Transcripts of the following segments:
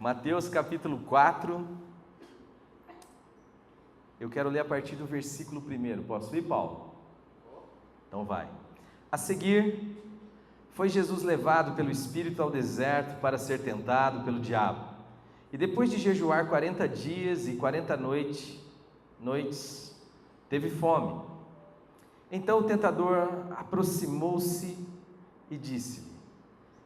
Mateus capítulo 4, eu quero ler a partir do versículo 1. Posso ir, Paulo? Então vai. A seguir, foi Jesus levado pelo Espírito ao deserto para ser tentado pelo diabo. E depois de jejuar 40 dias e 40 noites, teve fome. Então o tentador aproximou-se e disse-lhe: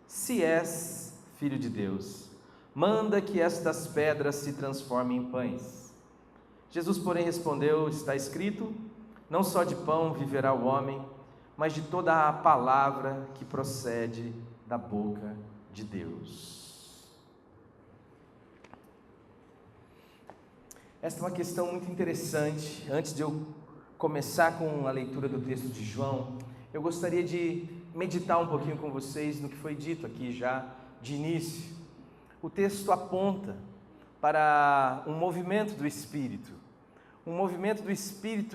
Se és filho de Deus, manda que estas pedras se transformem em pães. Jesus, porém, respondeu: Está escrito, não só de pão viverá o homem, mas de toda a palavra que procede da boca de Deus. Esta é uma questão muito interessante. Antes de eu começar com a leitura do texto de João, eu gostaria de meditar um pouquinho com vocês no que foi dito aqui já de início. O texto aponta para um movimento do Espírito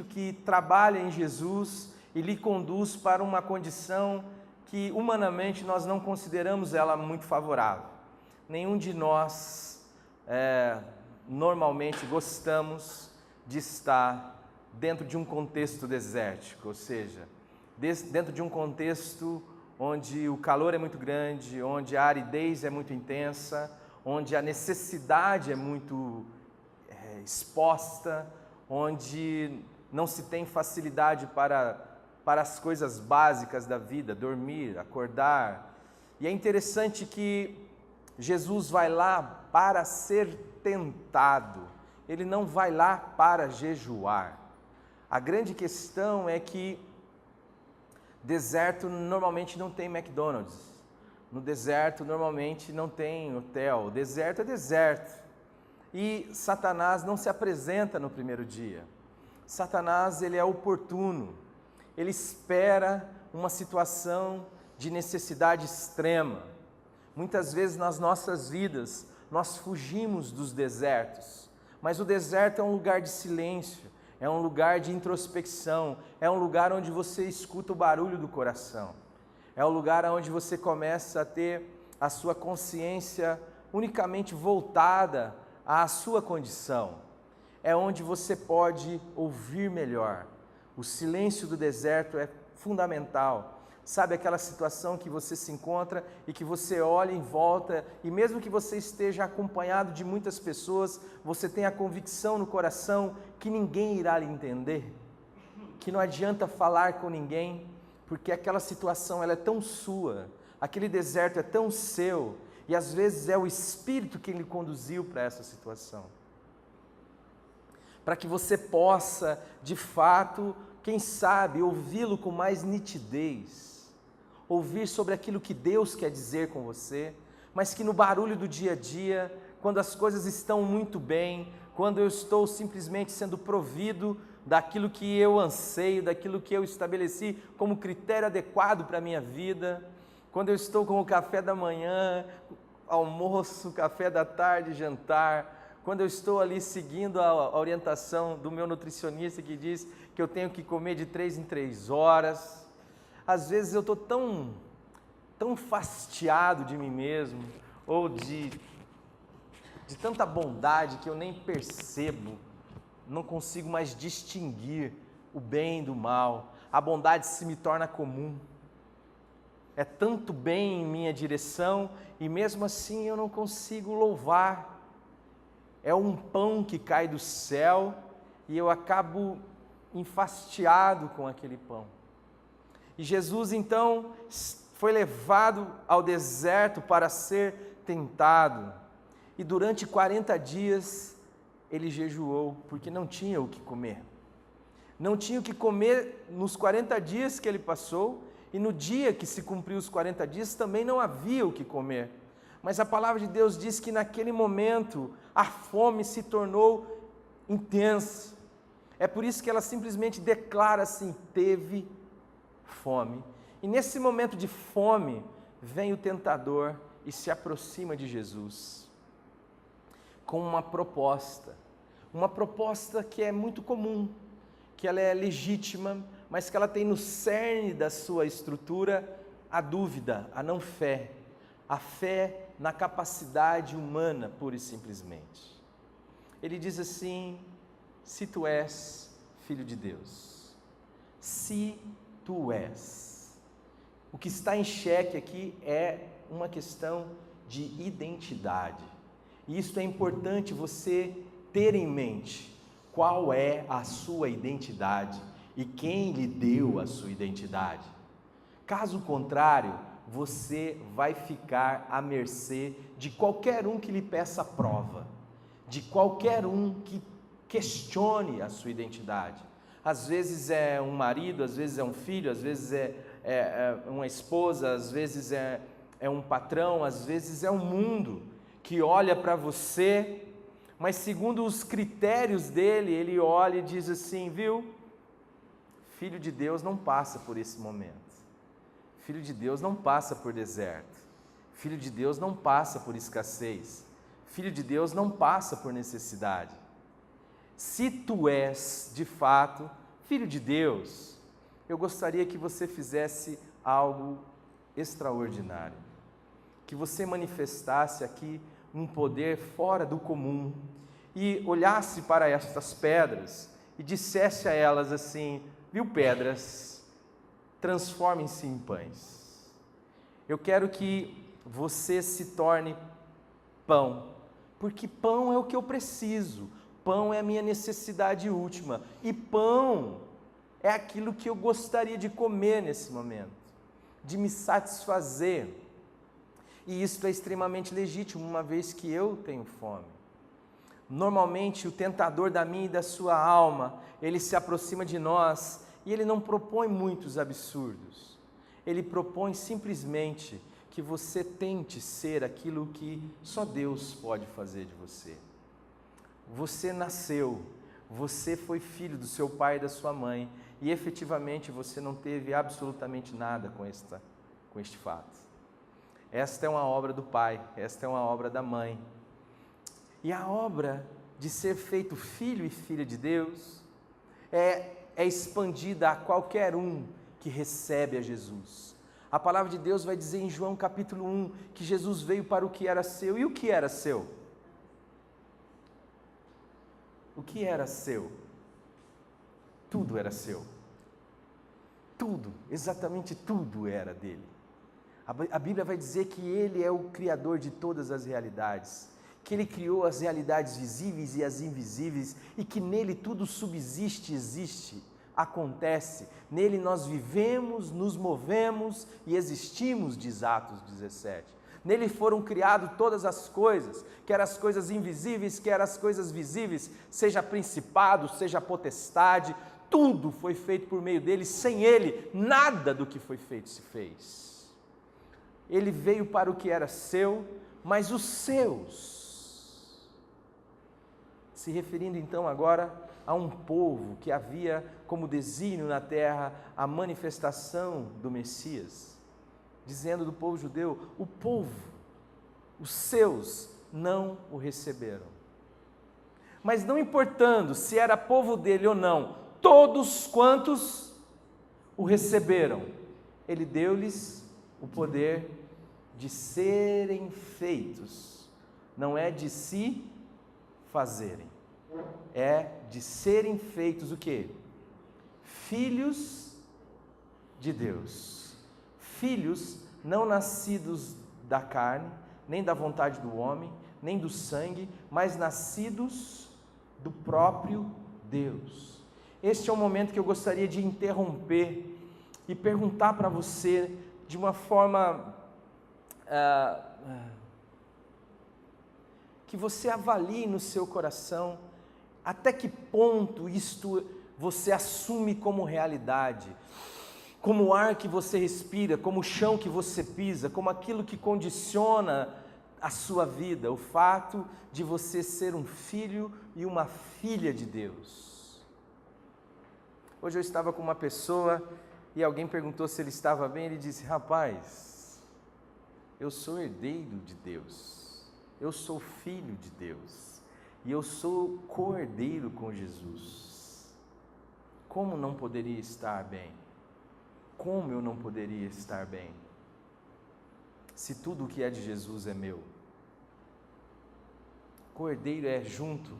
que trabalha em Jesus e lhe conduz para uma condição que humanamente nós não consideramos ela muito favorável. Nenhum de nós normalmente gostamos de estar dentro de um contexto desértico, ou seja, dentro de um contexto onde o calor é muito grande, onde a aridez é muito intensa, onde a necessidade é muito exposta, onde não se tem facilidade para as coisas básicas da vida, dormir, acordar. E é interessante que Jesus vai lá para ser tentado, ele não vai lá para jejuar. A grande questão é que deserto normalmente não tem McDonald's, no deserto normalmente não tem hotel, o deserto é deserto. E Satanás não se apresenta no primeiro dia. Satanás, ele é oportuno, ele espera uma situação de necessidade extrema. Muitas vezes nas nossas vidas nós fugimos dos desertos, mas o deserto é um lugar de silêncio, é um lugar de introspecção, é um lugar onde você escuta o barulho do coração, é um lugar onde você começa a ter a sua consciência unicamente voltada à sua condição, é onde você pode ouvir melhor. O silêncio do deserto é fundamental. Sabe aquela situação que você se encontra e que você olha em volta e mesmo que você esteja acompanhado de muitas pessoas, você tem a convicção no coração que ninguém irá lhe entender, que não adianta falar com ninguém, porque aquela situação ela é tão sua, aquele deserto é tão seu, e às vezes é o Espírito que lhe conduziu para essa situação. Para que você possa, de fato, quem sabe, ouvi-lo com mais nitidez, ouvir sobre aquilo que Deus quer dizer com você, mas que no barulho do dia a dia, quando as coisas estão muito bem, quando eu estou simplesmente sendo provido daquilo que eu anseio, daquilo que eu estabeleci como critério adequado para a minha vida, quando eu estou com o café da manhã, almoço, café da tarde, jantar, quando eu estou ali seguindo a orientação do meu nutricionista que diz que eu tenho que comer de 3 em 3 horas, às vezes eu estou tão fastiado de mim mesmo, ou de tanta bondade que eu nem percebo, não consigo mais distinguir o bem do mal, a bondade se me torna comum, é tanto bem em minha direção e mesmo assim eu não consigo louvar, é um pão que cai do céu e eu acabo enfastiado com aquele pão. E Jesus então foi levado ao deserto para ser tentado. E durante 40 dias ele jejuou, porque não tinha o que comer. Não tinha o que comer nos 40 dias que ele passou, e no dia que se cumpriu os 40 dias também não havia o que comer. Mas a palavra de Deus diz que naquele momento a fome se tornou intensa. É por isso que ela simplesmente declara assim: teve fome. E nesse momento de fome, vem o tentador e se aproxima de Jesus com uma proposta que é muito comum, que ela é legítima, mas que ela tem no cerne da sua estrutura a dúvida, a não fé. A fé na capacidade humana, pura e simplesmente. Ele diz assim: se tu és filho de Deus, se tu és. O que está em xeque aqui é uma questão de identidade. E isso é importante você ter em mente. Qual é a sua identidade e quem lhe deu a sua identidade? Caso contrário, você vai ficar à mercê de qualquer um que lhe peça prova, de qualquer um que questione a sua identidade. Às vezes é um marido, às vezes é um filho, às vezes é uma esposa, às vezes é um patrão, às vezes é um mundo que olha para você, mas segundo os critérios dele, ele olha e diz assim: viu, filho de Deus não passa por esse momento, filho de Deus não passa por deserto, filho de Deus não passa por escassez, filho de Deus não passa por necessidade. Se tu és, de fato, filho de Deus, eu gostaria que você fizesse algo extraordinário, que você manifestasse aqui um poder fora do comum e olhasse para estas pedras e dissesse a elas assim: viu, pedras, transformem-se em pães. Eu quero que você se torne pão, porque pão é o que eu preciso, pão é a minha necessidade última, e pão é aquilo que eu gostaria de comer nesse momento, de me satisfazer. E isso é extremamente legítimo, uma vez que eu tenho fome. Normalmente o tentador da minha e da sua alma, ele se aproxima de nós e ele não propõe muitos absurdos. Ele propõe simplesmente que você tente ser aquilo que só Deus pode fazer de você. Você nasceu, você foi filho do seu pai e da sua mãe, e efetivamente você não teve absolutamente nada com este fato. Esta é uma obra do pai, esta é uma obra da mãe. E a obra de ser feito filho e filha de Deus é expandida a qualquer um que recebe a Jesus. A palavra de Deus vai dizer em João capítulo 1 que Jesus veio para o que era seu. E o que era seu? O que era seu? Tudo era seu. Tudo, exatamente tudo era dele. A Bíblia vai dizer que Ele é o Criador de todas as realidades, que Ele criou as realidades visíveis e as invisíveis, e que nele tudo subsiste, existe, acontece. Nele nós vivemos, nos movemos e existimos, diz Atos 17. Nele foram criadas todas as coisas, quer as coisas invisíveis, quer as coisas visíveis, seja principado, seja potestade, tudo foi feito por meio dele. Sem ele, nada do que foi feito se fez. Ele veio para o que era seu, mas os seus, se referindo então agora a um povo que havia como desígnio na terra a manifestação do Messias, dizendo do povo judeu: o povo, os seus, não o receberam. Mas não importando se era povo dele ou não, todos quantos o receberam, ele deu-lhes o poder de serem feitos, não é de se fazerem, é de serem feitos o quê? Filhos de Deus, filhos não nascidos da carne, nem da vontade do homem, nem do sangue, mas nascidos do próprio Deus. Este é um momento que eu gostaria de interromper e perguntar para você de uma forma que você avalie no seu coração até que ponto isto você assume como realidade, como o ar que você respira, como o chão que você pisa, como aquilo que condiciona a sua vida, o fato de você ser um filho e uma filha de Deus. Hoje eu estava com uma pessoa e alguém perguntou se ele estava bem, ele disse: rapaz, eu sou herdeiro de Deus, eu sou filho de Deus, e eu sou co-herdeiro com Jesus. Como não poderia estar bem? Como eu não poderia estar bem? se tudo o que é de Jesus é meu? Cordeiro é junto.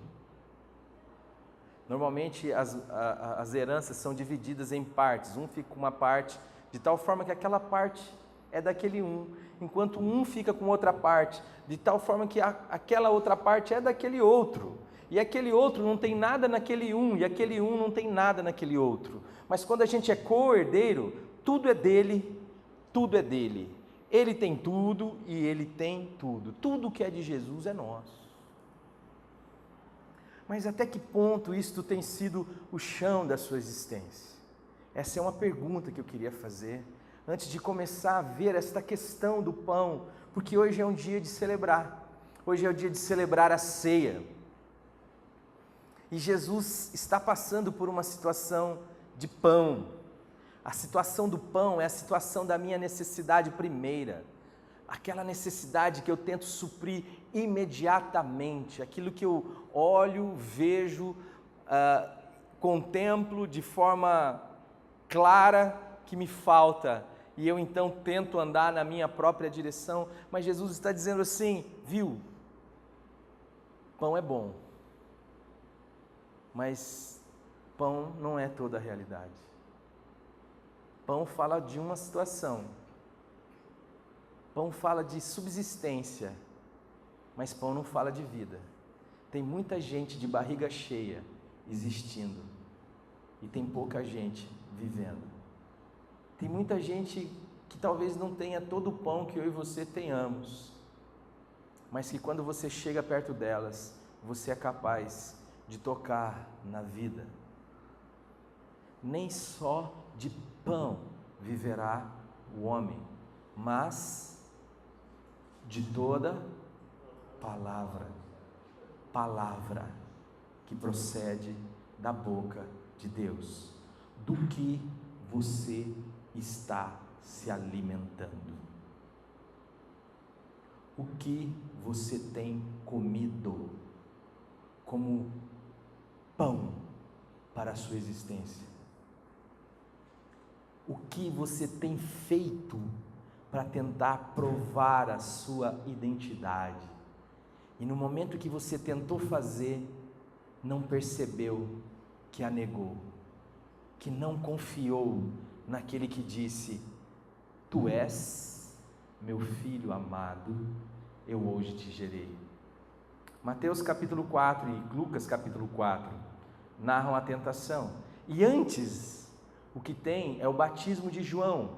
Normalmente as heranças são divididas em partes. Um fica com uma parte, de tal forma que aquela parte é daquele um, enquanto um fica com outra parte, de tal forma que aquela outra parte é daquele outro. E aquele outro não tem nada naquele um, e aquele um não tem nada naquele outro. Mas quando a gente é co-herdeiro, tudo é dele, tudo é dele. Ele tem tudo e ele tem tudo. Tudo que é de Jesus é nosso. Mas até que ponto isto tem sido o chão da sua existência? Essa é uma pergunta que eu queria fazer, antes de começar a ver esta questão do pão, porque hoje é um dia de celebrar. Hoje é o dia de celebrar a ceia. E Jesus está passando por uma situação de pão. A situação do pão é a situação da minha necessidade primeira. Aquela necessidade que eu tento suprir imediatamente. Aquilo que eu olho, vejo, contemplo de forma clara que me falta. E eu então tento andar na minha própria direção. Mas Jesus está dizendo assim, viu? Pão é bom. Mas pão não é toda a realidade. Pão fala de uma situação. Pão fala de subsistência. Mas pão não fala de vida. Tem muita gente de barriga cheia existindo. E tem pouca gente vivendo. Tem muita gente que talvez não tenha todo o pão que eu e você tenhamos. Mas que quando você chega perto delas, você é capaz de tocar na vida. Nem só de pão viverá o homem, mas de toda palavra que procede da boca de Deus. Do que você está se alimentando? O que você tem comido como pão para a sua existência? O que você tem feito para tentar provar a sua identidade? E no momento que você tentou fazer, não percebeu que a negou, que não confiou naquele que disse: tu és meu filho amado, eu hoje te gerei. Mateus capítulo 4 e Lucas capítulo 4 narram a tentação. E antes, o que tem é o batismo de João.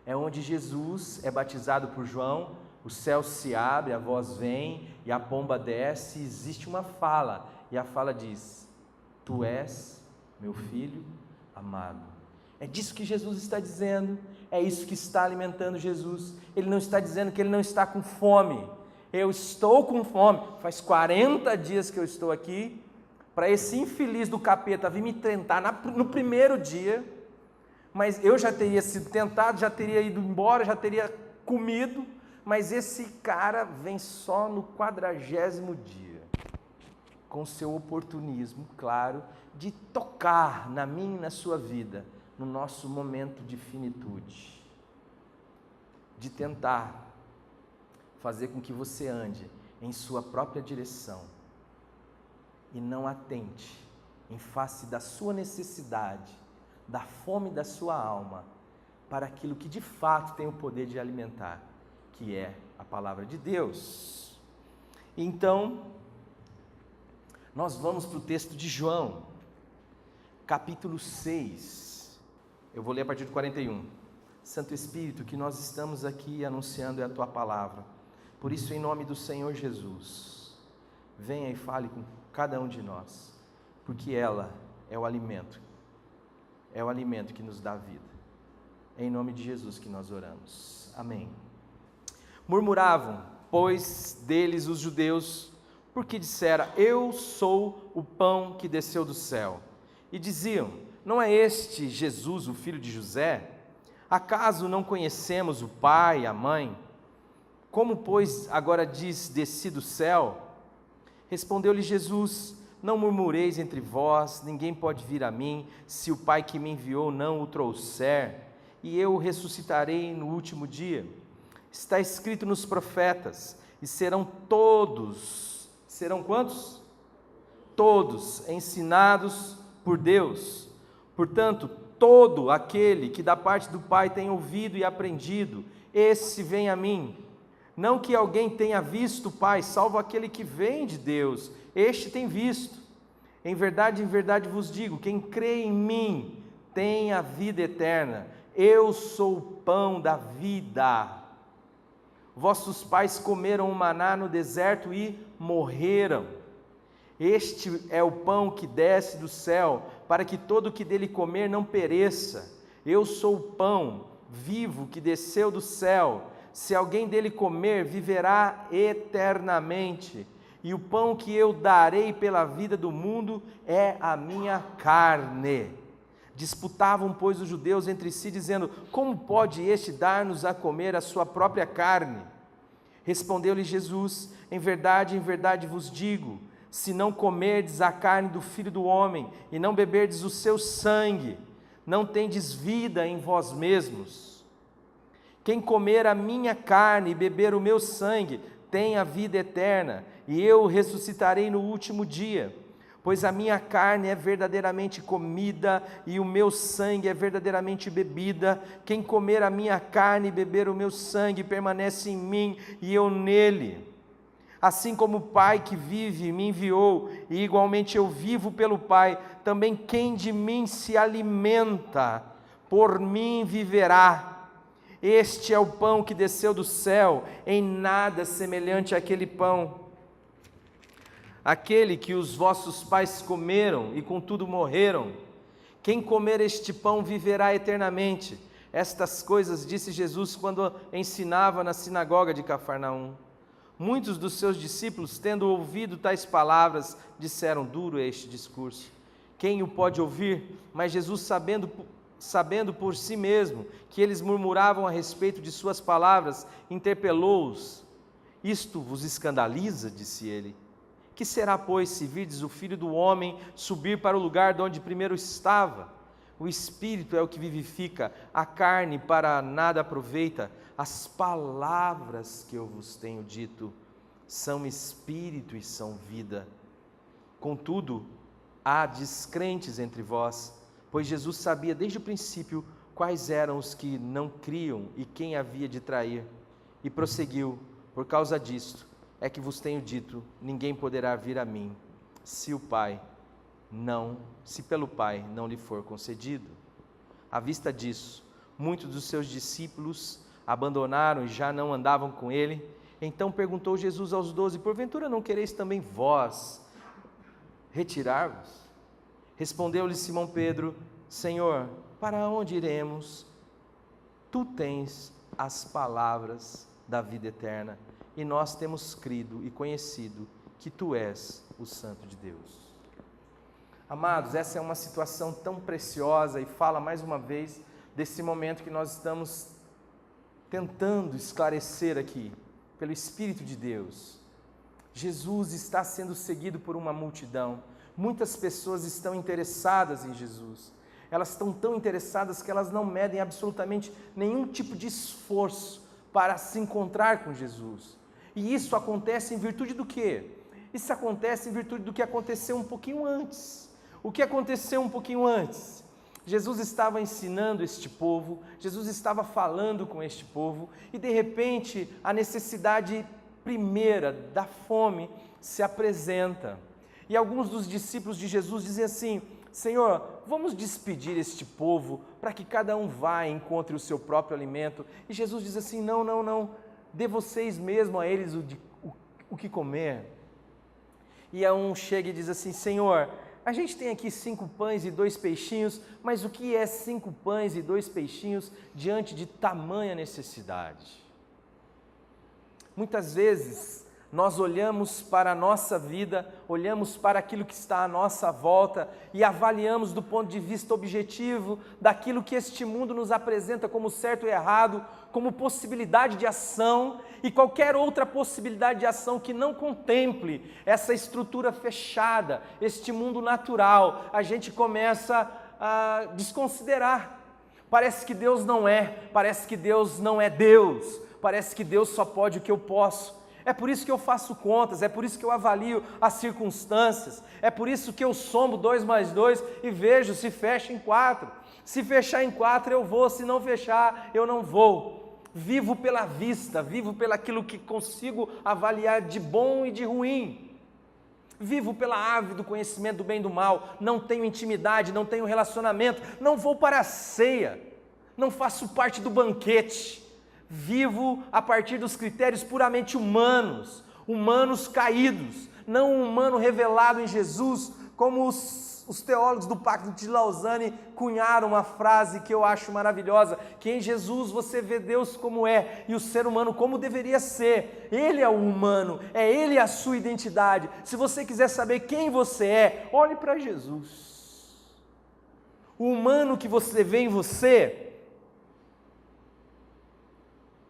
É onde Jesus é batizado por João, o céu se abre, a voz vem e a pomba desce, e existe uma fala. E a fala diz: tu és meu filho amado. É disso que Jesus está dizendo, é isso que está alimentando Jesus. Ele não está dizendo que ele não está com fome. Eu estou com fome, faz 40 dias que eu estou aqui, para esse infeliz do capeta vir me tentar no primeiro dia, mas eu já teria sido tentado, já teria ido embora, já teria comido, mas esse cara vem só no 40º dia, com seu oportunismo, claro, de tocar na minha e na sua vida, no nosso momento de finitude, de tentar fazer com que você ande em sua própria direção e não atente em face da sua necessidade, da fome da sua alma, para aquilo que de fato tem o poder de alimentar, que é a palavra de Deus. Então, nós vamos para o texto de João, capítulo 6, eu vou ler a partir do 41. Santo Espírito, que nós estamos aqui anunciando é a Tua palavra, por isso, em nome do Senhor Jesus, venha e fale com cada um de nós, porque ela é o alimento que nos dá vida. É em nome de Jesus que nós oramos. Amém. Murmuravam, pois, deles os judeus, porque dissera: eu sou o pão que desceu do céu. E diziam: não é este Jesus, o filho de José? Acaso não conhecemos o pai e a mãe? Como, pois, agora diz: desci do céu? Respondeu-lhe Jesus: não murmureis entre vós, ninguém pode vir a mim, se o Pai que me enviou não o trouxer, e eu o ressuscitarei no último dia. Está escrito nos profetas, e serão todos, serão quantos? Todos ensinados por Deus. Portanto, todo aquele que da parte do Pai tem ouvido e aprendido, esse vem a mim. Não que alguém tenha visto o Pai, salvo aquele que vem de Deus, este tem visto. Em verdade vos digo, quem crê em mim tem a vida eterna. Eu sou o pão da vida. Vossos pais comeram o maná no deserto e morreram. Este é o pão que desce do céu, para que todo o que dele comer não pereça. Eu sou o pão vivo que desceu do céu. Se alguém dele comer, viverá eternamente. E o pão que eu darei pela vida do mundo é a minha carne. Disputavam, pois, os judeus entre si, dizendo: como pode este dar-nos a comer a sua própria carne? Respondeu-lhe Jesus: em verdade vos digo, se não comerdes a carne do Filho do Homem, e não beberdes o seu sangue, não tendes vida em vós mesmos. Quem comer a minha carne e beber o meu sangue, tem a vida eterna, e eu o ressuscitarei no último dia. Pois a minha carne é verdadeiramente comida, e o meu sangue é verdadeiramente bebida. Quem comer a minha carne e beber o meu sangue, permanece em mim, e eu nele. Assim como o Pai que vive me enviou, e igualmente eu vivo pelo Pai, também quem de mim se alimenta, por mim viverá. Este é o pão que desceu do céu, em nada semelhante àquele pão. Aquele que os vossos pais comeram e contudo morreram. Quem comer este pão viverá eternamente. Estas coisas disse Jesus quando ensinava na sinagoga de Cafarnaum. Muitos dos seus discípulos, tendo ouvido tais palavras, disseram: duro é este discurso. Quem o pode ouvir? Mas Jesus, sabendo por si mesmo que eles murmuravam a respeito de suas palavras, interpelou-os. Isto vos escandaliza? Disse ele. Que será, pois, se virdes o Filho do Homem subir para o lugar de onde primeiro estava? O Espírito é o que vivifica, a carne para nada aproveita. As palavras que eu vos tenho dito são Espírito e são vida. Contudo, há descrentes entre vós, pois Jesus sabia desde o princípio quais eram os que não criam e quem havia de trair. E prosseguiu: por causa disto é que vos tenho dito, ninguém poderá vir a mim, se pelo Pai não lhe for concedido. À vista disso, muitos dos seus discípulos abandonaram e já não andavam com ele. Então perguntou Jesus aos 12, porventura não quereis também vós retirar-vos? Respondeu-lhe Simão Pedro, Senhor, para onde iremos? Tu tens as palavras da vida eterna, e nós temos crido e conhecido que Tu és o Santo de Deus. Amados, essa é uma situação tão preciosa e fala mais uma vez desse momento que nós estamos tentando esclarecer aqui, pelo Espírito de Deus. Jesus está sendo seguido por uma multidão, muitas pessoas estão interessadas em Jesus, elas estão tão interessadas que elas não medem absolutamente nenhum tipo de esforço para se encontrar com Jesus. E isso acontece em virtude do quê? Isso acontece em virtude do que aconteceu um pouquinho antes. O que aconteceu um pouquinho antes? Jesus estava ensinando este povo, Jesus estava falando com este povo, e de repente a necessidade primeira da fome se apresenta. E alguns dos discípulos de Jesus dizem assim: Senhor, vamos despedir este povo para que cada um vá e encontre o seu próprio alimento. E Jesus diz assim: não, dê vocês mesmo a eles o que comer. E a um chega e diz assim: Senhor, a gente tem aqui 5 pães e 2 peixinhos, mas o que é 5 pães e 2 peixinhos diante de tamanha necessidade? Muitas vezes nós olhamos para a nossa vida, olhamos para aquilo que está à nossa volta e avaliamos do ponto de vista objetivo daquilo que este mundo nos apresenta como certo e errado, como possibilidade de ação e qualquer outra possibilidade de ação que não contemple essa estrutura fechada, este mundo natural, a gente começa a desconsiderar. Parece que Deus não é Deus, parece que Deus só pode o que eu posso. É por isso que eu faço contas, é por isso que eu avalio as circunstâncias, é por isso que eu somo 2 mais 2 e vejo se fecha em 4. Se fechar em 4 eu vou, se não fechar eu não vou. Vivo pela vista, vivo pelaquilo que consigo avaliar de bom e de ruim. Vivo pela ave do conhecimento do bem e do mal, não tenho intimidade, não tenho relacionamento, não vou para a ceia, não faço parte do banquete. Vivo a partir dos critérios puramente humanos, humanos caídos, não um humano revelado em Jesus, como os teólogos do Pacto de Lausanne cunharam uma frase que eu acho maravilhosa, que em Jesus você vê Deus como é e o ser humano como deveria ser. Ele é o humano, é Ele a sua identidade. Se você quiser saber quem você é, olhe para Jesus. O humano que você vê em você,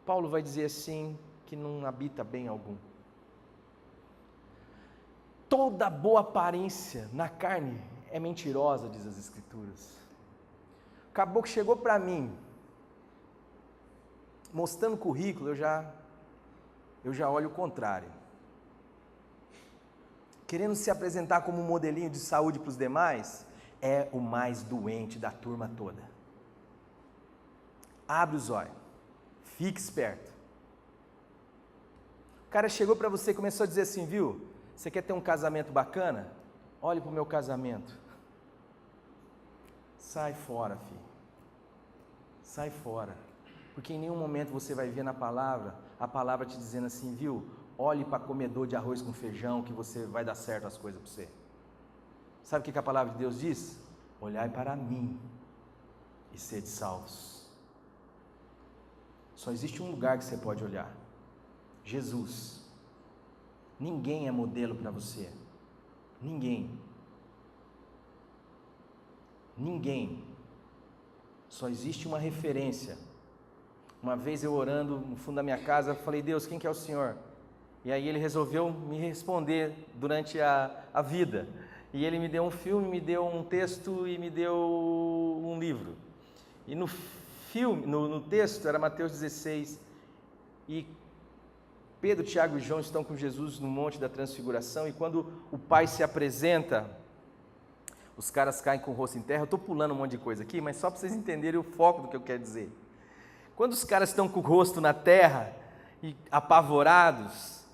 Paulo vai dizer assim, que não habita bem algum. Toda boa aparência na carne é mentirosa, diz as Escrituras. O caboclo chegou para mim, mostrando currículo, eu já olho o contrário. Querendo se apresentar como um modelinho de saúde para os demais, é o mais doente da turma toda. Abre os olhos. Fique esperto. O cara chegou para você e começou a dizer assim, viu? Você quer ter um casamento bacana? Olhe para o meu casamento. Sai fora, filho. Sai fora. Porque em nenhum momento você vai ver na palavra, a palavra te dizendo assim, viu? Olhe para comedor de arroz com feijão que você vai dar certo as coisas para você. Sabe o que a palavra de Deus diz? Olhai para mim e sede salvos. Só existe um lugar que você pode olhar, Jesus. Ninguém é modelo para você, ninguém, só existe uma referência. Uma vez eu orando no fundo da minha casa, falei, Deus, quem que é o Senhor? E aí Ele resolveu me responder durante a vida, e Ele me deu um filme, me deu um texto e me deu um livro, e no texto era Mateus 16, e Pedro, Tiago e João estão com Jesus no Monte da Transfiguração, e quando o Pai se apresenta, os caras caem com o rosto em terra. Eu estou pulando um monte de coisa aqui, mas só para vocês entenderem o foco do que eu quero dizer. Quando os caras estão com o rosto na terra, e apavorados,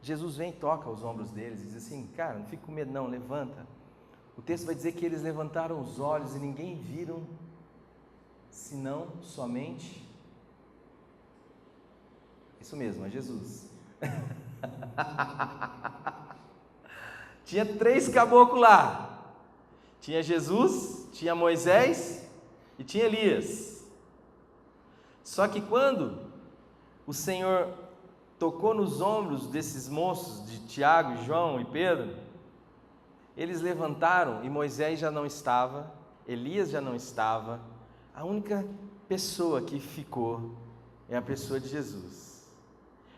Jesus vem e toca os ombros deles, e diz assim, cara, não fique com medo não, levanta. O texto vai dizer que eles levantaram os olhos e ninguém viram, senão somente, isso mesmo, é Jesus. Tinha 3 caboclos lá, tinha Jesus, tinha Moisés e tinha Elias. Só que quando o Senhor tocou nos ombros desses moços, de Tiago, João e Pedro, eles levantaram e Moisés já não estava, Elias já não estava, a única pessoa que ficou é a pessoa de Jesus.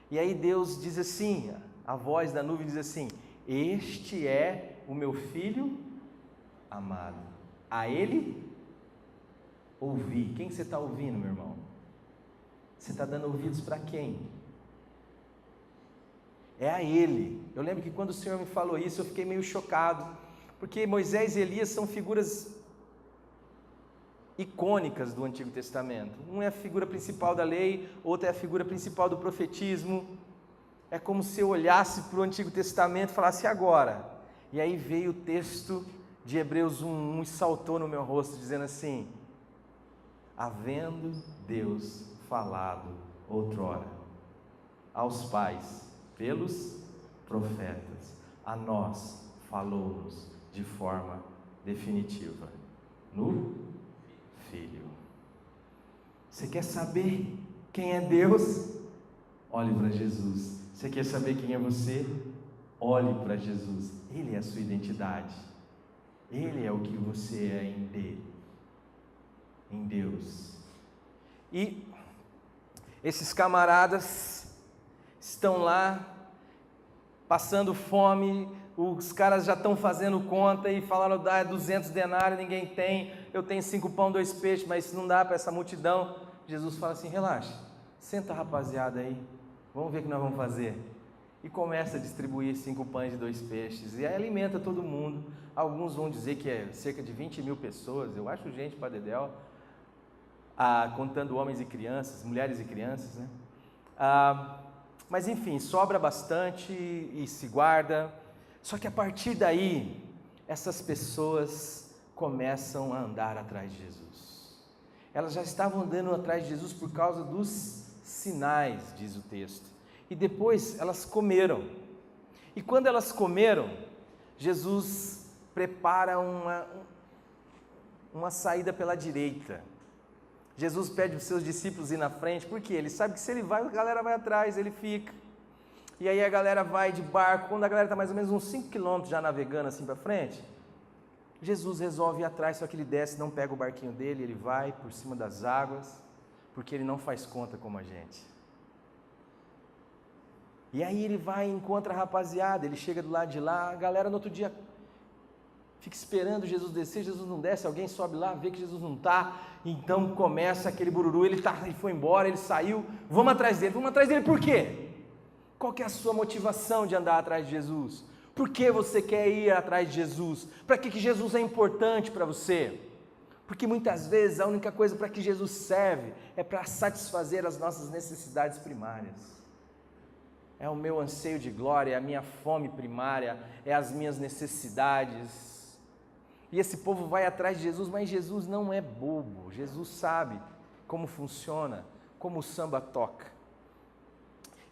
E aí Deus diz assim, a voz da nuvem diz assim, este é o meu filho amado, a ele ouvi. Quem você está ouvindo, meu irmão? Você está dando ouvidos para quem? É a ele. Eu lembro que quando o Senhor me falou isso, eu fiquei meio chocado, porque Moisés e Elias são figuras icônicas do Antigo Testamento. Um é a figura principal da lei, outra é a figura principal do profetismo. É como se eu olhasse para o Antigo Testamento e falasse agora. E aí veio o texto de Hebreus 1:1 e saltou no meu rosto, dizendo assim, havendo Deus falado outrora aos pais pelos profetas, a nós falou-nos de forma definitiva no Filho. Você quer saber quem é Deus? Olhe para Jesus. Você quer saber quem é você? Olhe para Jesus. Ele é a sua identidade. Ele é o que você é em Deus. E esses camaradas estão lá passando fome, os caras já estão fazendo conta e falaram, dá 200 denários, ninguém tem, eu tenho 5 pães, 2 peixes, mas não dá para essa multidão. Jesus fala assim: relaxa, senta a rapaziada aí, vamos ver o que nós vamos fazer. E começa a distribuir 5 pães e 2 peixes, e aí alimenta todo mundo. Alguns vão dizer que é cerca de 20 mil pessoas, eu acho gente para dedéu, contando homens e crianças, mulheres e crianças, né? Mas enfim, sobra bastante e se guarda. Só que a partir daí, essas pessoas começam a andar atrás de Jesus. Elas já estavam andando atrás de Jesus por causa dos sinais, diz o texto. E depois elas comeram. E quando elas comeram, Jesus prepara uma saída pela direita. Jesus pede para os seus discípulos ir na frente, porque ele sabe que se ele vai, a galera vai atrás, ele fica. E aí a galera vai de barco, quando a galera está mais ou menos uns 5 quilômetros já navegando assim para frente, Jesus resolve ir atrás, só que ele desce, não pega o barquinho dele, ele vai por cima das águas, porque ele não faz conta como a gente. E aí ele vai e encontra a rapaziada, ele chega do lado de lá, a galera no outro dia fica esperando Jesus descer, Jesus não desce, alguém sobe lá, vê que Jesus não está, então começa aquele bururu, ele foi embora, ele saiu, vamos atrás dele por quê? Qual que é a sua motivação de andar atrás de Jesus? Por que você quer ir atrás de Jesus? Para que Jesus é importante para você? Porque muitas vezes a única coisa para que Jesus serve é para satisfazer as nossas necessidades primárias. É o meu anseio de glória, é a minha fome primária, é as minhas necessidades. E esse povo vai atrás de Jesus, mas Jesus não é bobo. Jesus sabe como funciona, como o samba toca.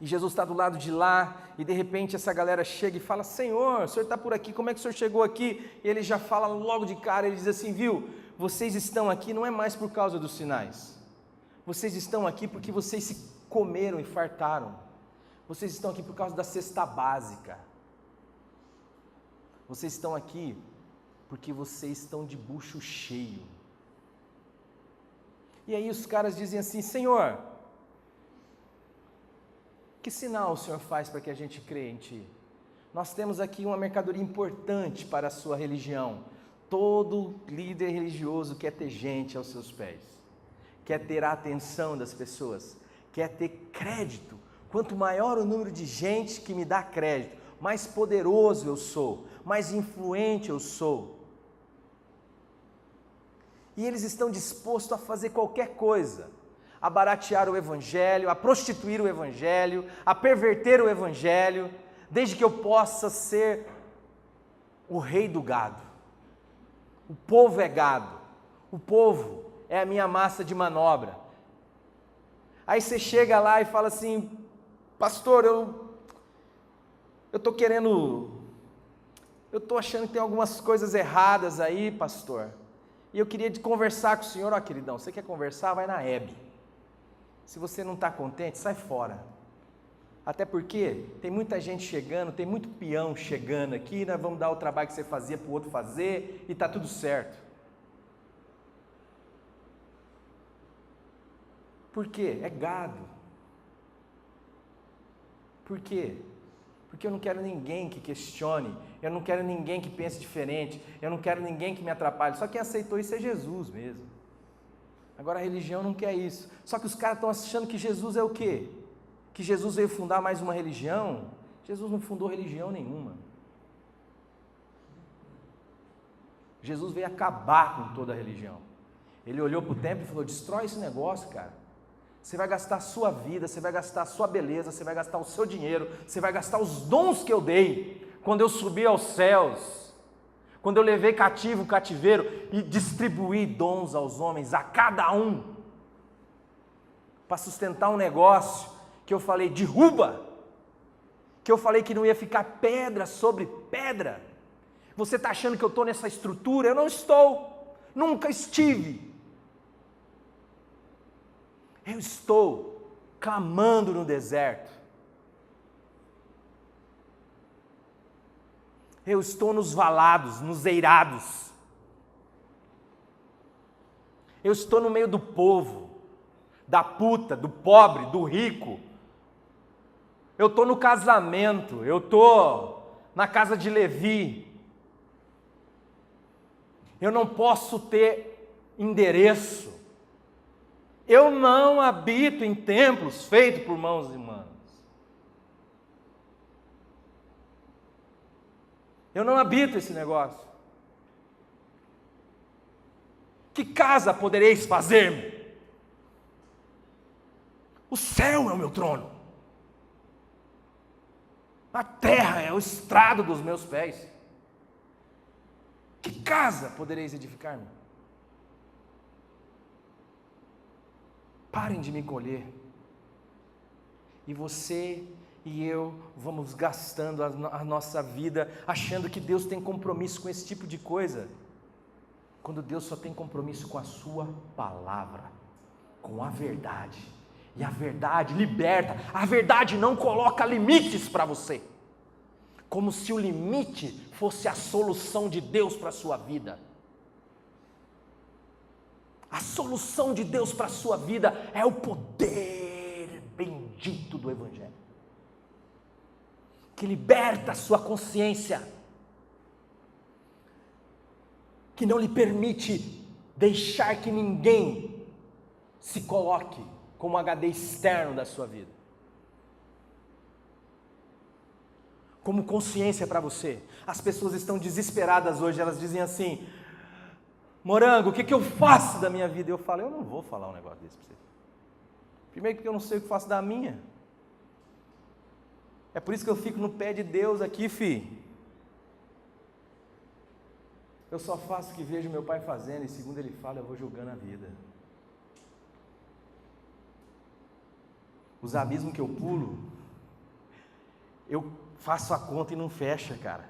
E Jesus está do lado de lá, e de repente essa galera chega e fala: Senhor, o Senhor está por aqui, como é que o Senhor chegou aqui? E ele já fala logo de cara, ele diz assim: viu, vocês estão aqui não é mais por causa dos sinais. Vocês estão aqui porque vocês se comeram e fartaram. Vocês estão aqui por causa da cesta básica. Vocês estão aqui porque vocês estão de bucho cheio. E aí os caras dizem assim: Senhor, que sinal o Senhor faz para que a gente crê em Ti? Nós temos aqui uma mercadoria importante para a sua religião. Todo líder religioso quer ter gente aos seus pés, quer ter a atenção das pessoas, quer ter crédito. Quanto maior o número de gente que me dá crédito, mais poderoso eu sou, mais influente eu sou. E eles estão dispostos a fazer qualquer coisa, a baratear o Evangelho, a prostituir o Evangelho, a perverter o Evangelho, desde que eu possa ser o rei do gado. O povo é gado, o povo é a minha massa de manobra. Aí você chega lá e fala assim: pastor, eu estou achando que tem algumas coisas erradas aí, pastor, e eu queria conversar com o senhor. Ó, queridão, você quer conversar? Vai na Hebe. Se você não está contente, sai fora. Até porque tem muita gente chegando, tem muito peão chegando aqui, nós vamos dar o trabalho que você fazia para o outro fazer, e está tudo certo. Por quê? É gado. Por quê? Porque eu não quero ninguém que questione, eu não quero ninguém que pense diferente, eu não quero ninguém que me atrapalhe. Só quem aceitou isso é Jesus mesmo. Agora a religião não quer isso. Só que os caras estão achando que Jesus é o quê? Que Jesus veio fundar mais uma religião? Jesus não fundou religião nenhuma. Jesus veio acabar com toda a religião. Ele olhou para o templo e falou: destrói esse negócio, cara. Você vai gastar a sua vida, você vai gastar a sua beleza, você vai gastar o seu dinheiro, você vai gastar os dons que eu dei quando eu subi aos céus, quando eu levei cativo o cativeiro e distribuí dons aos homens, a cada um, para sustentar um negócio que eu falei: derruba, que eu falei que não ia ficar pedra sobre pedra. Você está achando que eu estou nessa estrutura? Eu não estou, nunca estive. Eu estou clamando no deserto. Eu estou nos valados, nos eirados. Eu estou no meio do povo, da puta, do pobre, do rico. Eu estou no casamento, eu estou na casa de Levi. Eu não posso ter endereço. Eu não habito em templos feitos por mãos humanas. Eu não habito esse negócio. Que casa podereis fazer-me? O céu é o meu trono. A terra é o estrado dos meus pés. Que casa podereis edificar-me? Parem de me colher. E você e eu vamos gastando a nossa vida achando que Deus tem compromisso com esse tipo de coisa, quando Deus só tem compromisso com a sua palavra, com a verdade. E a verdade liberta, a verdade não coloca limites para você, como se o limite fosse a solução de Deus para a sua vida. A solução de Deus para a sua vida é o poder bendito do Evangelho, que liberta a sua consciência, que não lhe permite deixar que ninguém se coloque como HD externo da sua vida, como consciência para você. As pessoas estão desesperadas hoje, elas dizem assim: Morango, o que eu faço da minha vida? Eu falo: eu não vou falar um negócio desse para você. Primeiro porque eu não sei o que faço da minha. É por isso que eu fico no pé de Deus aqui, filho. Eu só faço o que vejo meu pai fazendo, e segundo ele fala, eu vou julgando a vida. Os abismos que eu pulo, eu faço a conta e não fecha, cara.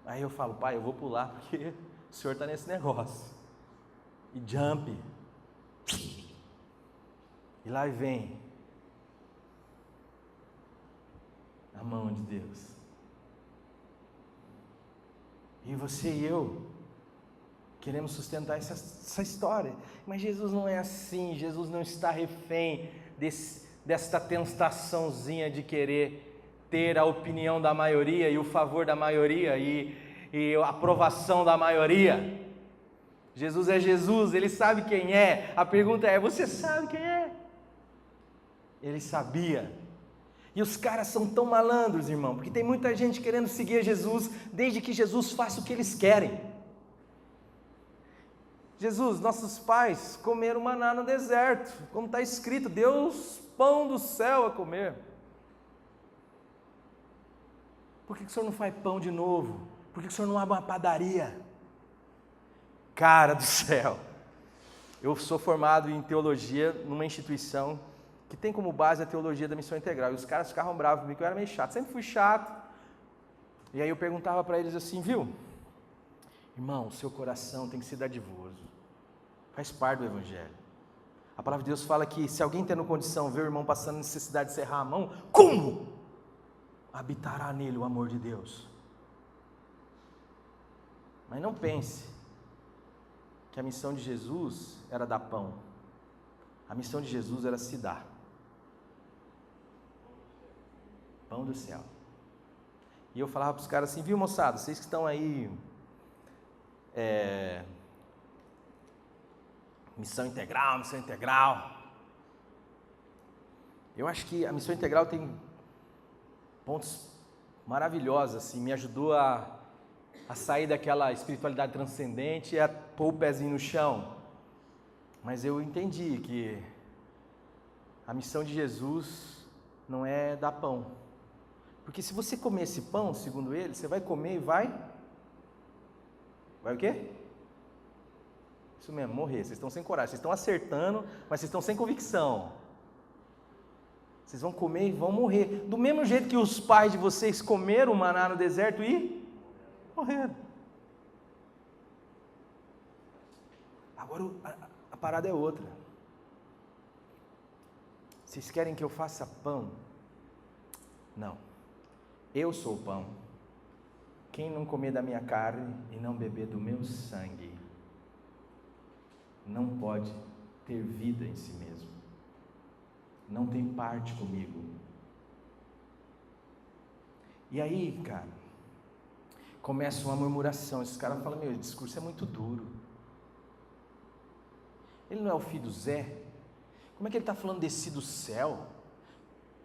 Aí eu falo: pai, eu vou pular porque o senhor está nesse negócio. E jump. E lá vem a mão de Deus. E você e eu queremos sustentar essa história. Mas Jesus não é assim. Jesus não está refém desta tentaçãozinha de querer ter a opinião da maioria e o favor da maioria e a aprovação da maioria. Jesus é Jesus, Ele sabe quem é. A pergunta é: você sabe quem é? Ele sabia. E os caras são tão malandros, irmão, porque tem muita gente querendo seguir a Jesus, desde que Jesus faça o que eles querem. Jesus, nossos pais comeram maná no deserto, como está escrito: Deus pão do céu a comer. Por que o senhor não faz pão de novo? Por que o senhor não abre uma padaria? Cara do céu, eu sou formado em teologia numa instituição que tem como base a teologia da missão integral, e os caras ficavam bravos comigo, que eu era meio chato, sempre fui chato. E aí eu perguntava para eles assim: viu, irmão, o seu coração tem que ser dadivoso, faz parte do Evangelho. A palavra de Deus fala que se alguém tendo condição ver o irmão passando necessidade de serrar a mão, como habitará nele o amor de Deus? Mas não pense que a missão de Jesus era dar pão. A missão de Jesus era se dar. Pão do céu. E eu falava para os caras assim: viu, moçada, vocês que estão aí missão integral. Eu acho que a missão integral tem pontos maravilhosos, assim, me ajudou a sair daquela espiritualidade transcendente e a pôr o pezinho no chão. Mas eu entendi que a missão de Jesus não é dar pão. Porque se você comer esse pão, segundo ele, você vai comer e vai o quê? Isso mesmo, morrer. Vocês estão sem coragem, vocês estão acertando, mas vocês estão sem convicção. Vocês vão comer e vão morrer. Do mesmo jeito que os pais de vocês comeram o maná no deserto e morreram. Agora a parada é outra. Vocês querem que eu faça pão? Não. Eu sou o pão. Quem não comer da minha carne e não beber do meu sangue, não pode ter vida em si mesmo. Não tem parte comigo. E aí, cara, começa uma murmuração. Esses caras falam: meu, esse discurso é muito duro. Ele não é o filho do Zé? Como é que ele está falando descer do céu?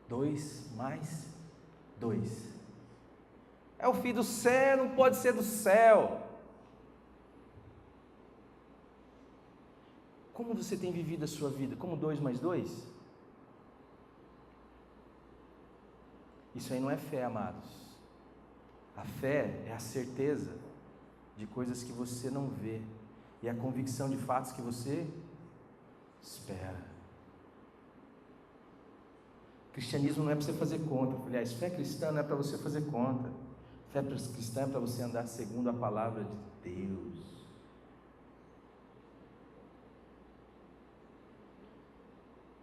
2 mais 2. É o filho do céu, não pode ser do céu. Como você tem vivido a sua vida? Como 2 mais 2? Isso aí não é fé, amados. A fé é a certeza de coisas que você não vê e a convicção de fatos que você espera. Cristianismo não é para você fazer conta. Aliás, fé cristã não é para você fazer conta. Fé cristã é para você andar segundo a palavra de Deus.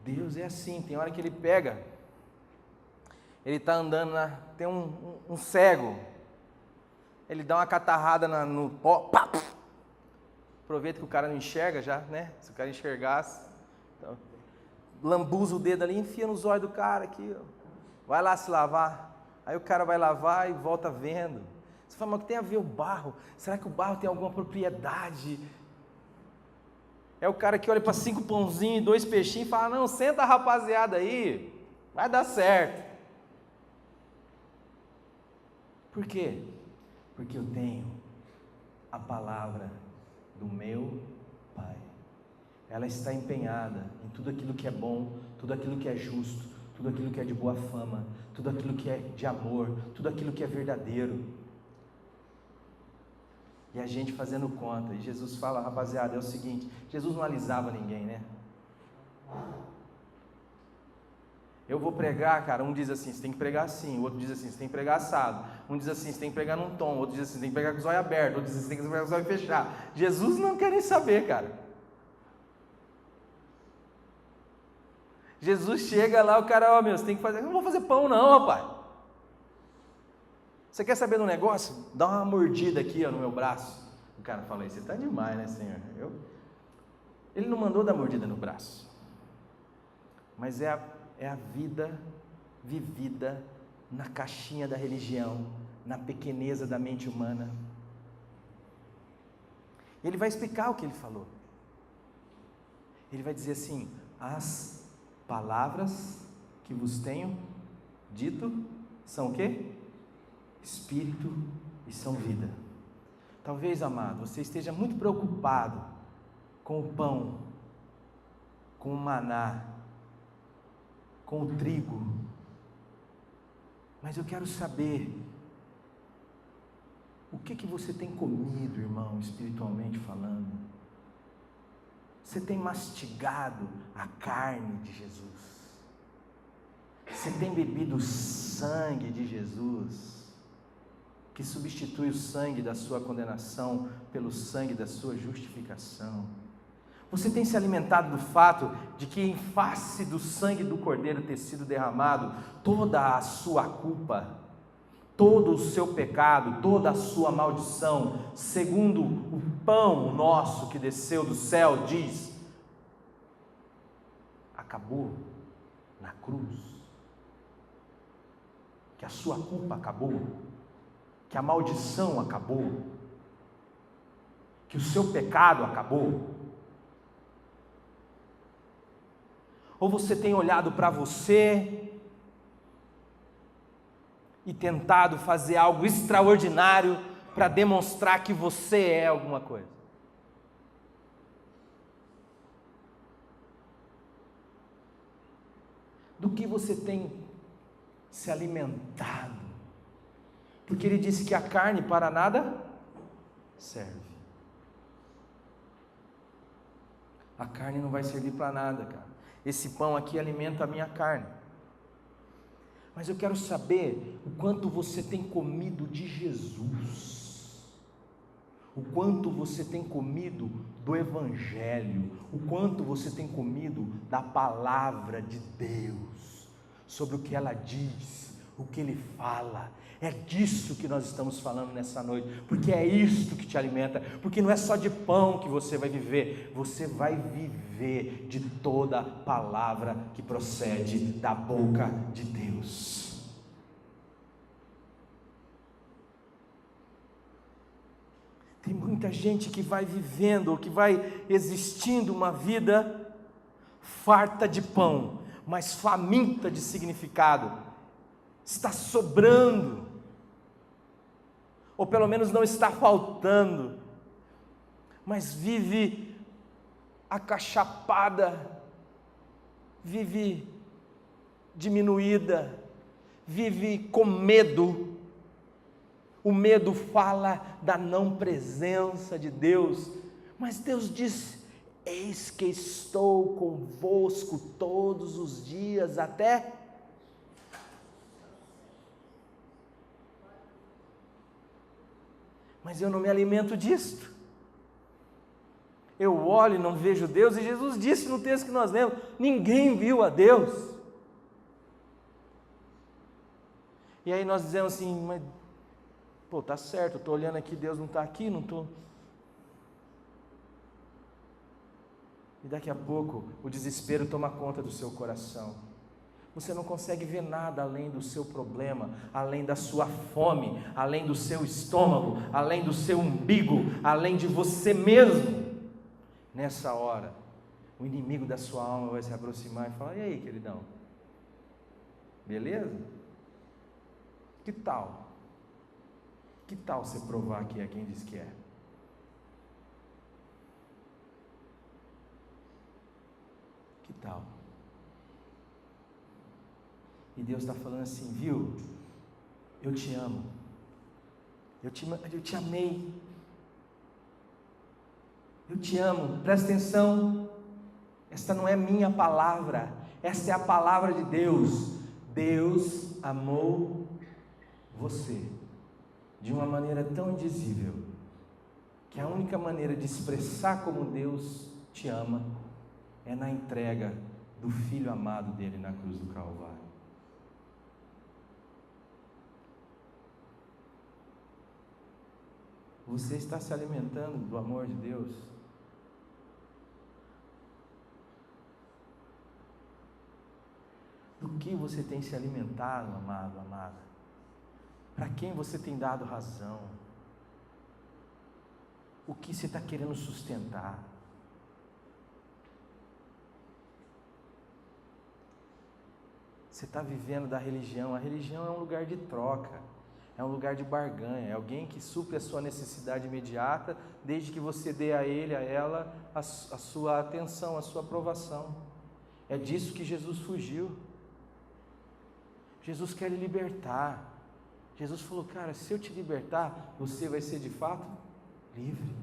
Deus é assim, tem hora que Ele pega, Ele está andando, tem um cego, Ele dá uma catarrada no pó, pá, aproveita que o cara não enxerga já, né? Se o cara enxergasse, então, lambuza o dedo ali, enfia nos olhos do cara aqui, ó. Vai lá se lavar. Aí o cara vai lavar e volta vendo. Você fala, mas o que tem a ver o barro? Será que o barro tem alguma propriedade? É o cara que olha para 5 pãozinhos e 2 peixinhos e fala, não, senta a rapaziada aí, vai dar certo. Por quê? Porque eu tenho a palavra do meu Pai. Ela está empenhada em tudo aquilo que é bom, tudo aquilo que é justo, tudo aquilo que é de boa fama, tudo aquilo que é de amor, tudo aquilo que é verdadeiro. E a gente fazendo conta, e Jesus fala, rapaziada, é o seguinte, Jesus não alisava ninguém, né? Eu vou pregar, cara, um diz assim, você tem que pregar assim, o outro diz assim, você tem que pregar assado, um diz assim, você tem que pregar num tom, o outro diz assim, você tem que pregar com os olhos abertos, outro diz assim, você tem que pregar com os olhos fechados. Jesus não quer nem saber, cara. Jesus chega lá, o cara, ó, meu, você tem que fazer, eu não vou fazer pão não, rapaz. Você quer saber de um negócio? Dá uma mordida aqui, ó, no meu braço. O cara fala, você está demais, né, Senhor? Ele não mandou dar mordida no braço, mas é a vida vivida na caixinha da religião, na pequeneza da mente humana. Ele vai explicar o que ele falou. Ele vai dizer assim, as palavras que vos tenho dito são o quê? Espírito e são vida. Talvez, amado, você esteja muito preocupado com o pão, com o maná, com o trigo, mas eu quero saber o que você tem comido, irmão, espiritualmente falando. Você tem mastigado a carne de Jesus? Você tem bebido o sangue de Jesus, que substitui o sangue da sua condenação pelo sangue da sua justificação? Você tem se alimentado do fato de que em face do sangue do Cordeiro ter sido derramado, toda a sua culpa, todo o seu pecado, toda a sua maldição, segundo o pão nosso que desceu do céu, diz, acabou na cruz, que a sua culpa acabou, que a maldição acabou, que o seu pecado acabou? Ou você tem olhado para você e tentado fazer algo extraordinário para demonstrar que você é alguma coisa? Do que você tem se alimentado? Porque ele disse que a carne para nada serve. A carne não vai servir para nada, cara. Esse pão aqui alimenta a minha carne. Mas eu quero saber o quanto você tem comido de Jesus, o quanto você tem comido do Evangelho, o quanto você tem comido da palavra de Deus, sobre o que ela diz, o que Ele fala. É disso que nós estamos falando nessa noite, porque é isto que te alimenta, porque não é só de pão que você vai viver, você vai viver de toda palavra que procede da boca de Deus. Tem muita gente que vai vivendo, ou que vai existindo uma vida farta de pão, mas faminta de significado. Está sobrando, ou pelo menos não está faltando, mas vive acachapada, vive diminuída, vive com medo. O medo fala da não presença de Deus, mas Deus diz: eis que estou convosco todos os dias até... Mas eu não me alimento disto. Eu olho e não vejo Deus, e Jesus disse no texto que nós lemos: ninguém viu a Deus. E aí nós dizemos assim: mas, pô, tá certo, eu estou olhando aqui, Deus não está aqui, não estou... E daqui a pouco o desespero toma conta do seu coração. Você não consegue ver nada além do seu problema, além da sua fome, além do seu estômago, além do seu umbigo, além de você mesmo. Nessa hora, o inimigo da sua alma vai se aproximar e falar: e aí, queridão? Beleza? Que tal? Que tal você provar que é quem diz que é? Que tal? E Deus está falando assim: viu? Eu te amo. Eu te amei. Eu te amo. Presta atenção. Esta não é minha palavra. Esta é a palavra de Deus. Deus amou você de uma maneira tão indizível, que a única maneira de expressar como Deus te ama é na entrega do Filho amado dele na cruz do Calvário. Você está se alimentando do amor de Deus? Do que você tem se alimentado, amado, amada? Para quem você tem dado razão? O que você está querendo sustentar? Você está vivendo da religião? A religião é um lugar de troca, é um lugar de barganha, é alguém que supre a sua necessidade imediata, desde que você dê a ele, a ela, a sua atenção, a sua aprovação. É disso que Jesus fugiu. Jesus quer lhe libertar. Jesus falou: cara, se eu te libertar, você vai ser de fato livre.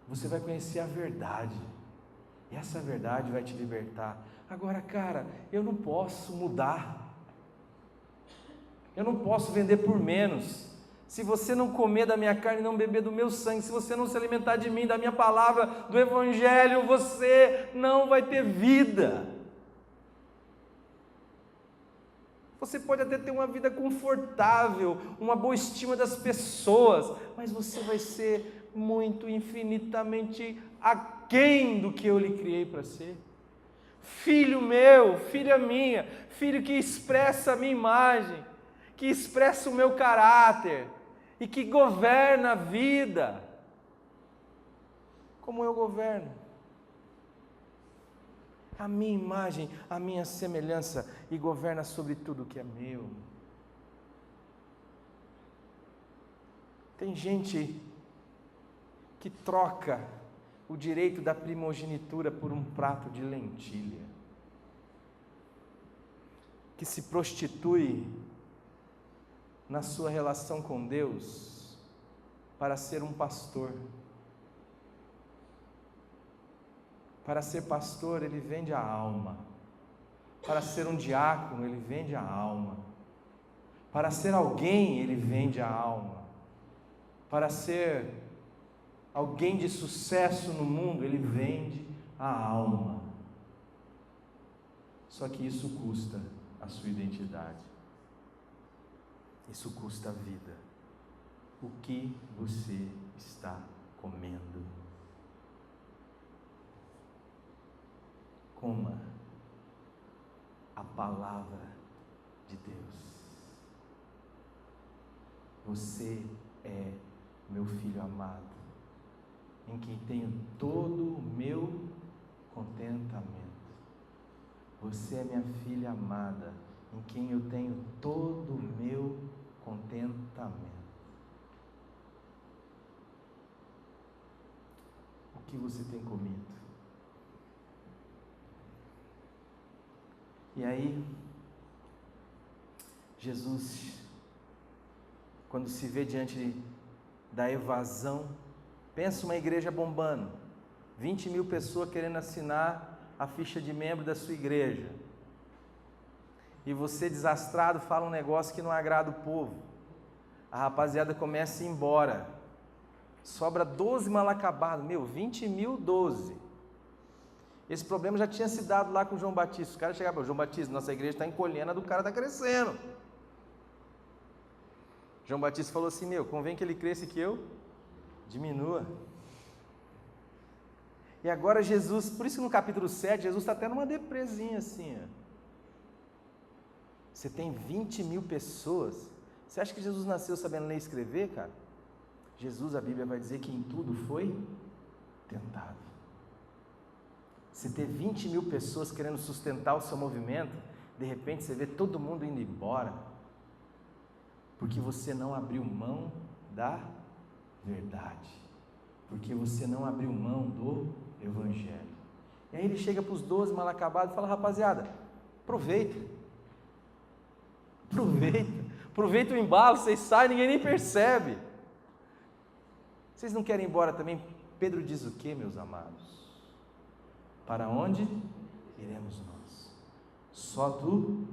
Você vai conhecer a verdade, e essa verdade vai te libertar. Agora, cara, eu não posso mudar, eu não posso vender por menos. Se você não comer da minha carne e não beber do meu sangue, se você não se alimentar de mim, da minha palavra, do Evangelho, você não vai ter vida. Você pode até ter uma vida confortável, uma boa estima das pessoas, mas você vai ser muito, infinitamente aquém do que eu lhe criei para ser. Filho meu, filha minha, filho que expressa a minha imagem, que expressa o meu caráter e que governa a vida, como eu governo. A minha imagem, a minha semelhança, e governa sobre tudo que é meu. Tem gente que troca o direito da primogenitura por um prato de lentilha, que se prostitui na sua relação com Deus para ser um pastor. Para ser pastor, ele vende a alma. Para ser um diácono, ele vende a alma. Para ser alguém, ele vende a alma. Para ser alguém de sucesso no mundo, ele vende a alma. Só que isso custa a sua identidade. Isso custa a vida. O que você está comendo? Coma a palavra de Deus. Você é meu filho amado, em quem tenho todo o meu contentamento. Você é minha filha amada, em quem eu tenho todo o meu contentamento. O que você tem comido? E aí, Jesus, quando se vê diante da evasão, pensa uma igreja bombando, 20 mil pessoas querendo assinar a ficha de membro da sua igreja, e você desastrado fala um negócio que não agrada o povo, a rapaziada começa a ir embora, sobra 12 mal acabados, 20 mil, 12, esse problema já tinha se dado lá com o João Batista, os caras chegavam, João Batista, nossa igreja está encolhendo, a do cara está crescendo. João Batista falou assim, convém que ele cresça e que eu diminua. E agora Jesus, por isso que no capítulo 7, Jesus está até numa depresinha assim, ó. Você tem 20 mil pessoas, você acha que Jesus nasceu sabendo ler e escrever, cara? Jesus, a Bíblia vai dizer que em tudo foi tentado. Você ter 20 mil pessoas querendo sustentar o seu movimento, de repente você vê todo mundo indo embora, porque você não abriu mão da verdade, porque você não abriu mão do Evangelho. E aí ele chega para os 12 mal acabados e fala, rapaziada, aproveita o embalo, vocês saem, ninguém nem percebe. Vocês não querem ir embora também? Pedro diz o que, meus amados? Para onde iremos nós? Só tu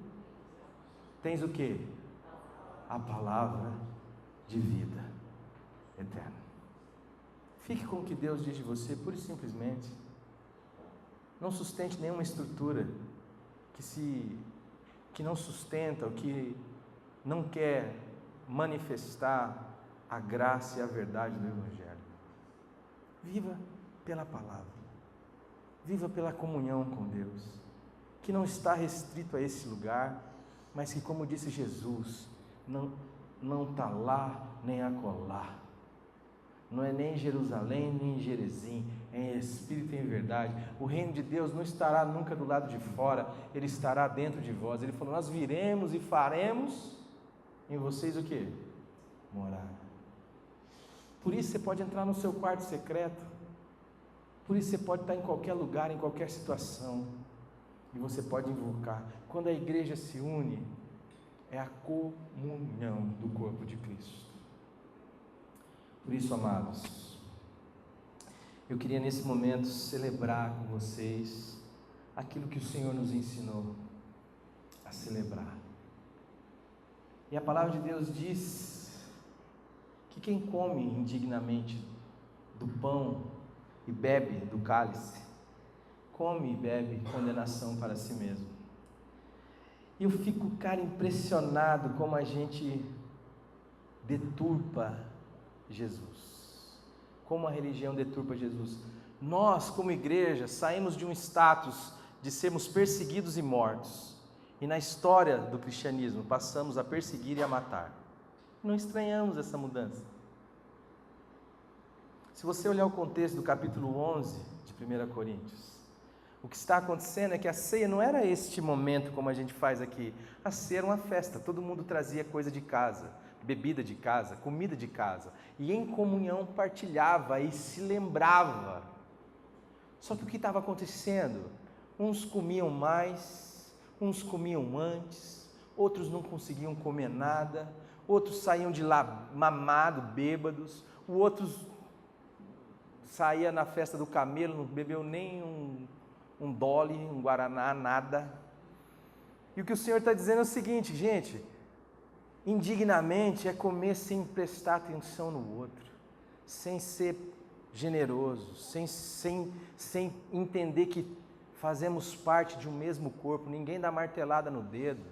tens o que? A palavra de vida eterna. Fique com o que Deus diz de você, pura e simplesmente. Não sustente nenhuma estrutura que não sustenta, ou que não quer manifestar a graça e a verdade do Evangelho. Viva pela palavra. Viva pela comunhão com Deus, que não está restrito a esse lugar, mas que, como disse Jesus, não está lá nem acolá. Não é nem em Jerusalém, nem em Gerezim, é em espírito e em verdade. O reino de Deus não estará nunca do lado de fora, ele estará dentro de vós. Ele falou, nós viremos e faremos em vocês o quê? Morar. Por isso você pode entrar no seu quarto secreto, por isso você pode estar em qualquer lugar, em qualquer situação, e você pode invocar. Quando a igreja se une, é a comunhão do corpo de Cristo. Por isso, amados, eu queria nesse momento celebrar com vocês aquilo que o Senhor nos ensinou a celebrar. E a palavra de Deus diz que quem come indignamente do pão e bebe do cálice, come e bebe condenação para si mesmo. E eu fico, cara, impressionado como a gente deturpa Jesus, como a religião deturpa Jesus. Nós, como igreja, saímos de um status de sermos perseguidos e mortos, e na história do cristianismo passamos a perseguir e a matar. Não estranhamos essa mudança. Se você olhar o contexto do capítulo 11 de 1 Coríntios, o que está acontecendo é que a ceia não era este momento como a gente faz aqui. A ceia era uma festa, todo mundo trazia coisa de casa, bebida de casa, comida de casa, e em comunhão partilhava e se lembrava. Só que o que estava acontecendo? Uns comiam mais, uns comiam antes, outros não conseguiam comer nada, outros saíam de lá mamados, bêbados, o outros saía na festa do camelo, não bebeu nem um dole, um guaraná, nada. E o que o Senhor está dizendo é o seguinte, gente, indignamente é comer sem prestar atenção no outro, sem ser generoso, sem entender que fazemos parte de um mesmo corpo, ninguém dá martelada no dedo.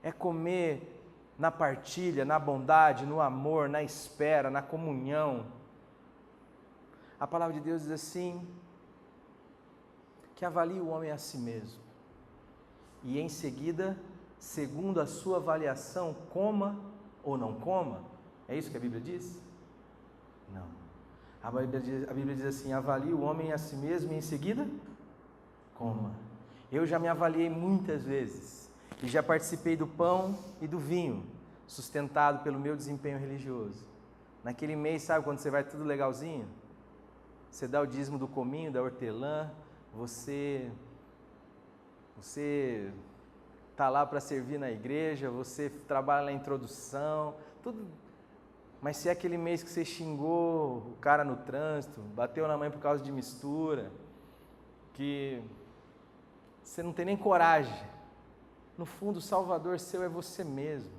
É comer na partilha, na bondade, no amor, na espera, na comunhão. A palavra de Deus diz assim, que avalie o homem a si mesmo, e em seguida, segundo a sua avaliação, coma ou não coma? É isso que a Bíblia diz? Não. A Bíblia diz assim: avalie o homem a si mesmo e em seguida coma. Eu já me avaliei muitas vezes e já participei do pão e do vinho, sustentado pelo meu desempenho religioso. Naquele mês, sabe quando você vai tudo legalzinho? Você dá o dízimo do cominho, da hortelã, você está lá para servir na igreja, você trabalha na introdução, tudo. Mas se é aquele mês que você xingou o cara no trânsito, bateu na mãe por causa de mistura, que você não tem nem coragem, no fundo o Salvador seu é você mesmo.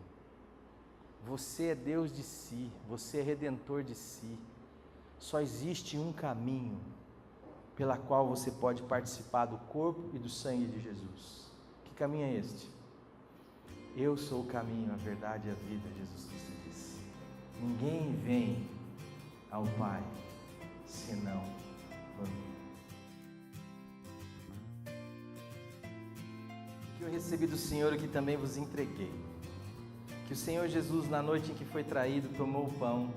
Você é Deus de si, você é Redentor de si. Só existe um caminho pela qual você pode participar do corpo e do sangue de Jesus. Que caminho é este? Eu sou o caminho, a verdade e a vida, Jesus Cristo disse. Ninguém vem ao Pai senão por mim. O que eu recebi do Senhor, o que também vos entreguei. Que o Senhor Jesus, na noite em que foi traído, tomou o pão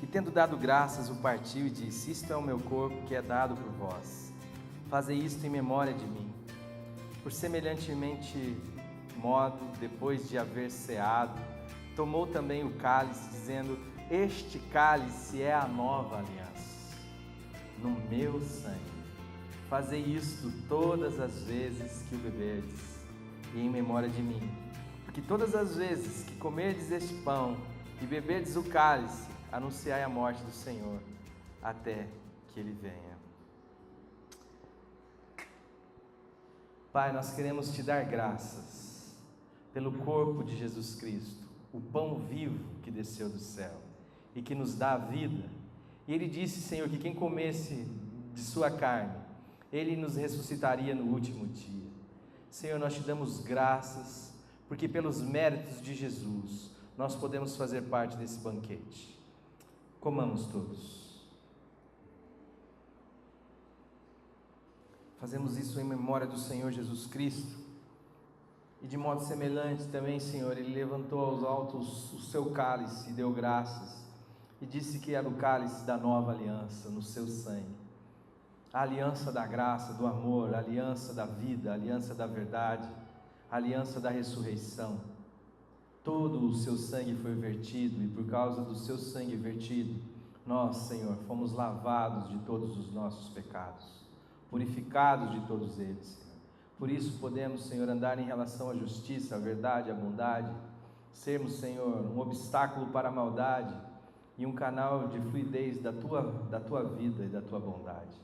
e, tendo dado graças, o partiu e disse: isto é o meu corpo que é dado por vós. Fazei isto em memória de mim. Por semelhantemente modo, depois de haver ceado, tomou também o cálice, dizendo: este cálice é a nova aliança, no meu sangue. Fazei isto todas as vezes que o beberdes, e em memória de mim. Porque todas as vezes que comerdes este pão e beberdes o cálice, anunciai a morte do Senhor, até que Ele venha. Pai, nós queremos Te dar graças pelo corpo de Jesus Cristo, o pão vivo que desceu do céu e que nos dá a vida. E Ele disse, Senhor, que quem comesse de Sua carne, Ele nos ressuscitaria no último dia. Senhor, nós Te damos graças, porque pelos méritos de Jesus, nós podemos fazer parte desse banquete. Comamos todos. Fazemos isso em memória do Senhor Jesus Cristo. E de modo semelhante também, Senhor, Ele levantou aos altos o seu cálice e deu graças. E disse que era o cálice da nova aliança no seu sangue. A aliança da graça, do amor, a aliança da vida, a aliança da verdade, a aliança da ressurreição. Todo o seu sangue foi vertido, e por causa do seu sangue vertido, nós, Senhor, fomos lavados de todos os nossos pecados, purificados de todos eles, Senhor. Por isso podemos, Senhor, andar em relação à justiça, à verdade, à bondade, sermos, Senhor, um obstáculo para a maldade e um canal de fluidez da tua vida e da tua bondade.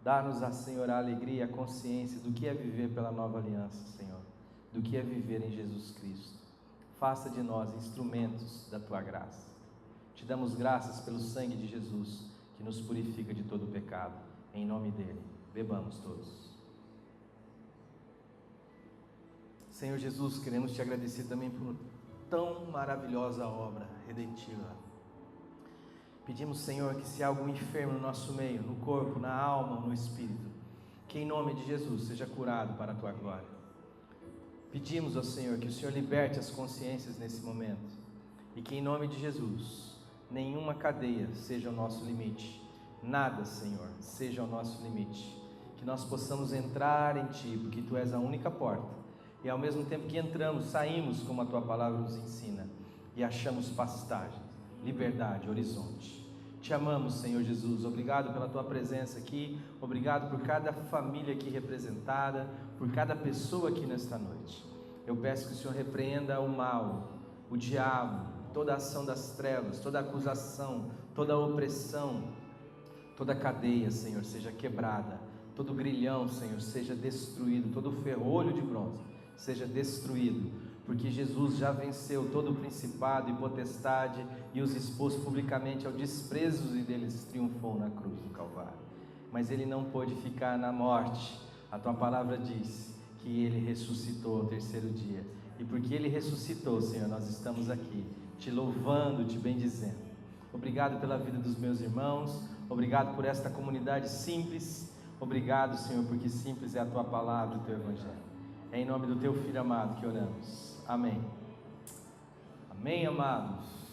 Dá-nos, Senhor, a alegria e a consciência do que é viver pela nova aliança, Senhor, do que é viver em Jesus Cristo. Faça de nós instrumentos da Tua graça. Te damos graças pelo sangue de Jesus, que nos purifica de todo o pecado. Em nome dEle, bebamos todos. Senhor Jesus, queremos Te agradecer também por tão maravilhosa obra redentiva. Pedimos, Senhor, que se há algum enfermo no nosso meio, no corpo, na alma, no espírito, que em nome de Jesus seja curado para a Tua glória. Pedimos ao Senhor que o Senhor liberte as consciências nesse momento e que em nome de Jesus nenhuma cadeia seja o nosso limite, nada, Senhor, seja o nosso limite, que nós possamos entrar em Ti, porque Tu és a única porta, e ao mesmo tempo que entramos, saímos como a Tua palavra nos ensina e achamos pastagem, liberdade, horizonte. Te amamos, Senhor Jesus, obrigado pela Tua presença aqui, obrigado por cada família aqui representada, por cada pessoa aqui nesta noite. Eu peço que o Senhor repreenda o mal, o diabo, toda a ação das trevas, toda a acusação, toda a opressão, toda a cadeia, Senhor, seja quebrada, todo grilhão, Senhor, seja destruído, todo ferrolho de bronze seja destruído, porque Jesus já venceu todo o principado e potestade e os expôs publicamente ao desprezo e deles triunfou na cruz do Calvário. Mas Ele não pôde ficar na morte. A Tua palavra diz que Ele ressuscitou ao terceiro dia, e porque Ele ressuscitou, Senhor, nós estamos aqui, Te louvando, Te bendizendo. Obrigado pela vida dos meus irmãos, obrigado por esta comunidade simples, obrigado, Senhor, porque simples é a Tua palavra e o Teu Evangelho. É em nome do Teu Filho amado que oramos. Amém. Amém, amados?